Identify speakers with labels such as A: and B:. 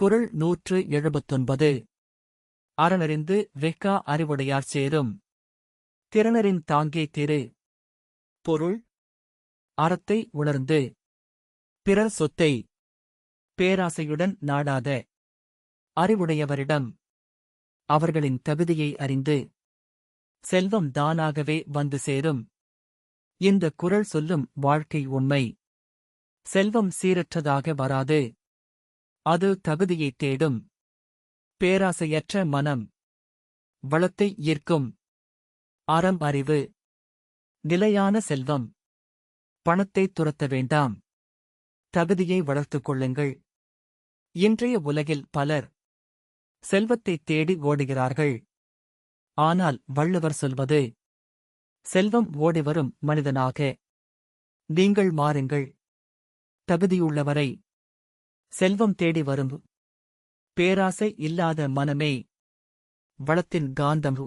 A: குறள் 179. அறனறிந்து வெஃகா அறிவுடையார் சேரும். திறனறின் தாங்கே திரு. பொருள்: அறத்தை உணர்ந்து பிறர் சொத்தை பேராசையுடன் நாடாத அறிவுடையவரிடம் அவர்களின் தகுதியை அறிந்து செல்வம் தானாகவே வந்து சேரும். இந்த குறள் சொல்லும் வாழ்க்கை உண்மை. செல்வம் சீரற்றதாக வராது. அது தகுதியைத் தேடும். பேராசையற்ற மனம் வளத்தை ஈர்க்கும். அறம் அறிவு. நிலையான செல்வம். பணத்தை துரத்த வேண்டாம். தகுதியை வளர்த்துக் கொள்ளுங்கள். இன்றைய உலகில் பலர் செல்வத்தைத் தேடி ஓடுகிறார்கள். ஆனால் வள்ளுவர் சொல்வது, செல்வம் ஓடிவரும் மனிதனாக நீங்கள் மாறுங்கள். தகுதியுள்ளவரை செல்வம் தேடி வரும். பேராசை இல்லாத மனமே வளத்தின் காந்தம்.